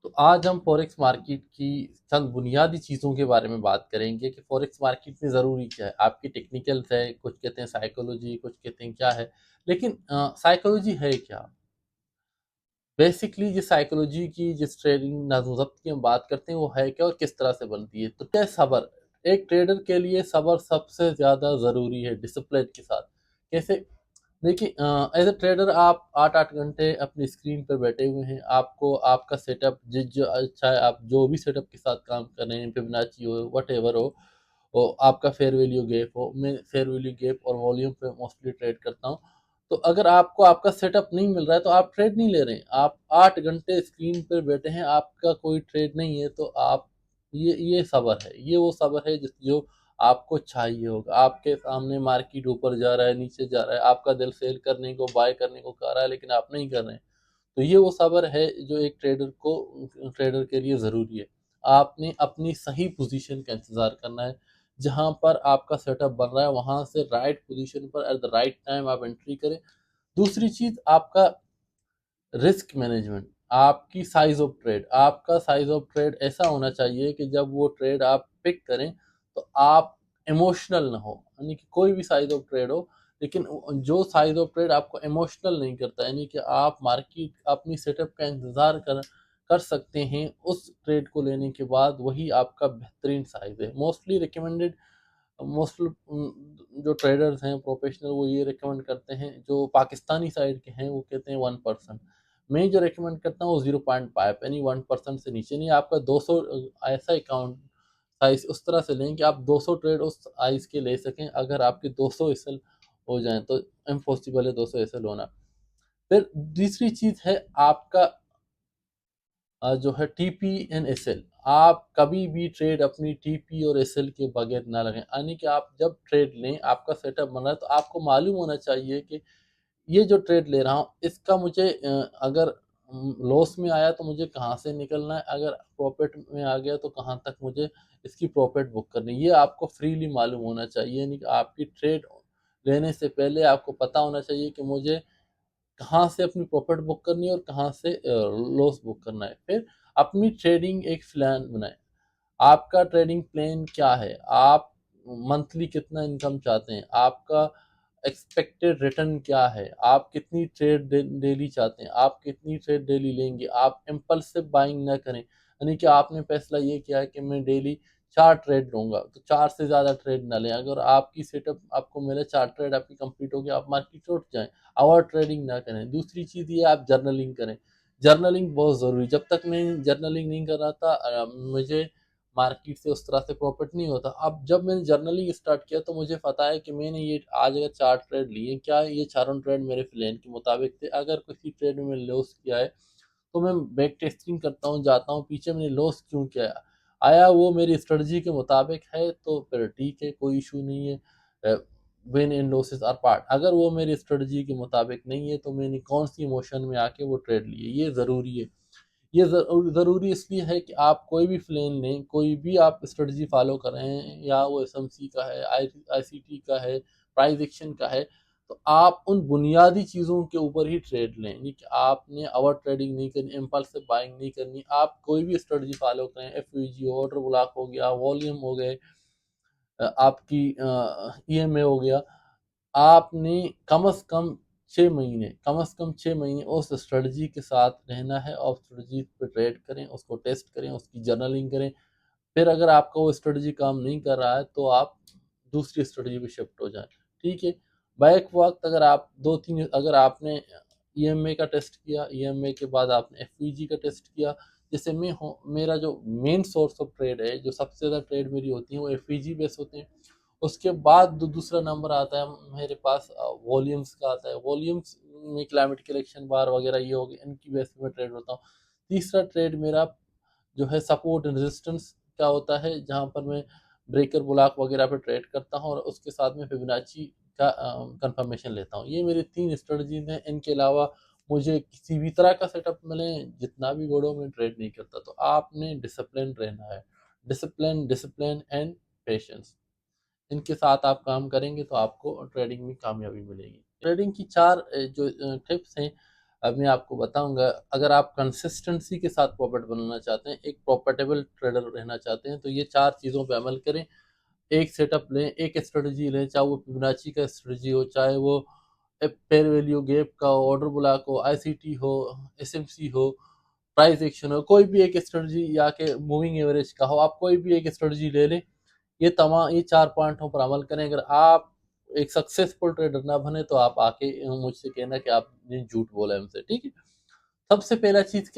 तो आज हम फॉरेक्स मार्केट की चंद बुनियादी चीज़ों के बारे में बात करेंगे कि फॉरेक्स मार्केट में ज़रूरी क्या है। आपकी टेक्निकल्स है, कुछ कहते हैं साइकोलॉजी, कुछ कहते हैं क्या है। लेकिन साइकोलॉजी है क्या? बेसिकली जिस साइकोलॉजी की, जिस ट्रेडिंग नज़्म की हम बात करते हैं, वो है क्या और किस तरह से बनती है। तो क्या है सब्र। एक ट्रेडर के लिए सब्र सबसे ज़्यादा ज़रूरी है डिसिप्लिन के साथ। कैसे? देखिए, एज अ ट्रेडर आप 8-8 घंटे अपनी स्क्रीन पर बैठे हुए हैं। आपको आपका सेटअप जिस जो अच्छा है, आप जो भी सेटअप के साथ काम कर रहे हैं, फिबोनाची हो, व्हाटएवर हो, आपका फेयर वैल्यू गैप हो। मैं फेयर वैल्यू गैप और वॉल्यूम पे मोस्टली ट्रेड करता हूँ। तो अगर आपको आपका सेटअप नहीं मिल रहा है तो आप ट्रेड नहीं ले रहे हैं। आप 8 घंटे स्क्रीन पर बैठे हैं, आपका कोई ट्रेड नहीं है, तो आप ये सब्र है। ये वो सब्र है जो आपको चाहिए होगा। आपके सामने मार्केट ऊपर जा रहा है, नीचे जा रहा है, आपका दिल सेल करने को, बाय करने को कह रहा है, लेकिन आप नहीं कर रहे हैं। तो ये वो सब्र है जो एक ट्रेडर के लिए ज़रूरी है। आपने अपनी सही पोजीशन का इंतज़ार करना है। जहाँ पर आपका सेटअप बन रहा है, वहाँ से राइट पोजीशन पर एट द राइट टाइम आप एंट्री करें। दूसरी चीज़, आपका रिस्क मैनेजमेंट, आपकी साइज़ ऑफ ट्रेड। आपका साइज़ ऑफ ट्रेड ऐसा होना चाहिए कि जब वो ट्रेड आप पिक करें, तो आप इमोशनल ना हो। यानी कि कोई भी साइज़ ऑफ ट्रेड हो, लेकिन जो साइज़ ऑफ ट्रेड आपको इमोशनल नहीं करता, यानी कि आप मार्केट अपनी सेटअप का इंतज़ार कर सकते हैं, उस ट्रेड को लेने के बाद वही आपका बेहतरीन साइज़ है। मोस्टली रिकमेंडेड, मोस्ट जो ट्रेडर्स हैं प्रोफेशनल, वो ये रिकमेंड करते हैं, जो पाकिस्तानी साइड के हैं वो कहते हैं 1%। मैं जो रिकमेंड करता हूँ वो 0.5, यानी 1% से नीचे नहीं। आपका 200 ऐसा अकाउंट साइज उस तरह से लें कि आप 200 ट्रेड उस साइज के ले सकें। अगर आपके 200 एसएल हो जाएं तो इम्पॉसिबल है 200 एसएल होना। फिर दूसरी चीज़ है आपका जो है टीपी एंड एसएल। आप कभी भी ट्रेड अपनी टीपी और एसएल के बगैर ना लगें। यानी कि आप जब ट्रेड लें, आपका सेटअप बन रहा है, तो आपको मालूम होना चाहिए कि ये जो ट्रेड ले रहा हूँ, इसका मुझे अगर लॉस में आया तो मुझे कहाँ से निकलना है, अगर प्रॉफिट में आ गया तो कहाँ तक मुझे इसकी प्रॉफिट बुक करनी है। ये आपको फ्रीली मालूम होना चाहिए। यानी कि आपकी ट्रेड लेने से पहले आपको पता होना चाहिए कि मुझे कहाँ से अपनी प्रॉफिट बुक करनी है और कहाँ से लॉस बुक करना है। फिर अपनी ट्रेडिंग एक प्लान बनाएं। आपका ट्रेडिंग प्लान क्या है? आप मंथली कितना इनकम चाहते हैं? आपका एक्सपेक्टेड रिटर्न क्या है? आप कितनी ट्रेड डेली चाहते हैं? आप कितनी ट्रेड डेली लेंगे? आप इम्पल्सिव बाइंग ना करें। यानी कि आपने फैसला ये किया है कि मैं डेली 4 ट्रेड लूंगा, तो 4 से ज़्यादा ट्रेड ना लें। अगर आपकी सेटअप आपको मिले, 4 ट्रेड आपकी कंप्लीट हो गया, आप मार्केट उठ जाएं। ओवर ट्रेडिंग ना करें। दूसरी चीज़ ये, आप जर्नलिंग करें। जर्नलिंग बहुत ज़रूरी। जब तक मैं जर्नलिंग नहीं कर रहा था, मुझे मार्केट से उस तरह से प्रॉफिट नहीं होता। अब जब मैंने जर्नलिंग स्टार्ट किया तो मुझे पता है कि मैंने ये आज अगर 4 ट्रेड लिए, क्या ये चारों ट्रेड मेरे प्लान के मुताबिक थे? अगर किसी ट्रेड में मैंने लॉस किया है तो मैं बैक टेस्टिंग करता हूँ, जाता हूँ पीछे, मैंने लॉस क्यों किया है, आया वो मेरी स्ट्रेटजी के मुताबिक है तो फिर ठीक है, कोई इशू नहीं है। Win in losses are part. अगर वो मेरी स्ट्रेटजी के मुताबिक नहीं है तो मैंने कौन सी इमोशन में आके वो ट्रेड लिए, ये ज़रूरी है। ये ज़रूरी इसलिए है कि आप कोई भी प्लान लें, कोई भी आप स्ट्रेटजी फॉलो कर रहे हैं, या वो एसएमसी का है, आईसीटी का है, प्राइस एक्शन का है, तो आप उन बुनियादी चीज़ों के ऊपर ही ट्रेड लें। यानी कि आपने ओवर ट्रेडिंग नहीं करनी, इम्पल्सिव बाइंग नहीं करनी। आप कोई भी स्ट्रेटजी फॉलो करें, एफवीजी हो, ऑर्डर ब्लॉक हो गया, वॉल्यूम हो गए, आपकी ईएमए हो गया। आपने कम से कम 6 महीने उस स्ट्रेटजी के साथ रहना है और स्ट्रेटजी पे ट्रेड करें, उसको टेस्ट करें, उसकी जर्नलिंग करें। फिर अगर आपका वो स्ट्रेटजी काम नहीं कर रहा है तो आप दूसरी स्ट्रेटजी पे शिफ्ट हो जाएं। ठीक है। बैक वक्त अगर आप 2-3, अगर आपने ईएमए का टेस्ट किया, ईएमए के बाद आपने एफवीजी का टेस्ट किया। जैसे मैं हूँ, मेरा जो मेन सोर्स ऑफ ट्रेड है, जो सबसे ज़्यादा ट्रेड मेरी होती है, वो एफवीजी बेस होते हैं। उसके बाद दूसरा नंबर आता है मेरे पास वॉल्यूम्स का आता है। वॉल्यूम्स में क्लाइमेट कलेक्शन बार वगैरह ये हो गए, इनकी बेस पे मैं ट्रेड होता हूँ। तीसरा ट्रेड मेरा जो है सपोर्ट एंड रेजिस्टेंस का होता है, जहाँ पर मैं ब्रेकर ब्लॉक वगैरह पे ट्रेड करता हूँ और उसके साथ में फिबोनाची का कंफर्मेशन लेता हूँ। ये मेरी 3 स्ट्रेटजीज हैं। इनके अलावा मुझे किसी भी तरह का सेटअप मिले, जितना भी बड़ो में ट्रेड नहीं करता। तो आपने डिसिप्लिन रहना है। डिसिप्लिन, डिसिप्लिन एंड पेशेंस, इनके साथ आप काम करेंगे तो आपको ट्रेडिंग में कामयाबी मिलेगी। ट्रेडिंग की 4 जो टिप्स हैं, अब मैं आपको बताऊंगा, अगर आप कंसिस्टेंसी के साथ प्रॉफिट बनाना चाहते हैं, एक प्रॉफिटेबल ट्रेडर रहना चाहते हैं, तो ये 4 चीज़ों पे अमल करें। एक सेटअप लें, एक स्ट्रेटजी लें, चाहे वो फिबोनाची का स्ट्रेटजी हो, चाहे वो फेयर वैल्यू गैप का हो, ऑर्डर ब्लॉक हो, आईसीटी हो, एसएमसी हो, प्राइस एक्शन हो, कोई भी एक स्ट्रेटजी, या के मूविंग एवरेज का हो, आप कोई भी एक स्ट्रेटजी ले लें। ये 4 पॉइंटों पर अमल करें। अगर आप एक सक्सेसफुल ट्रेडर ना बने, तो आप आके मुझसे कहना कि आपने झूठ बोला है हमसे, ठीक है? सबसे पहला चीज़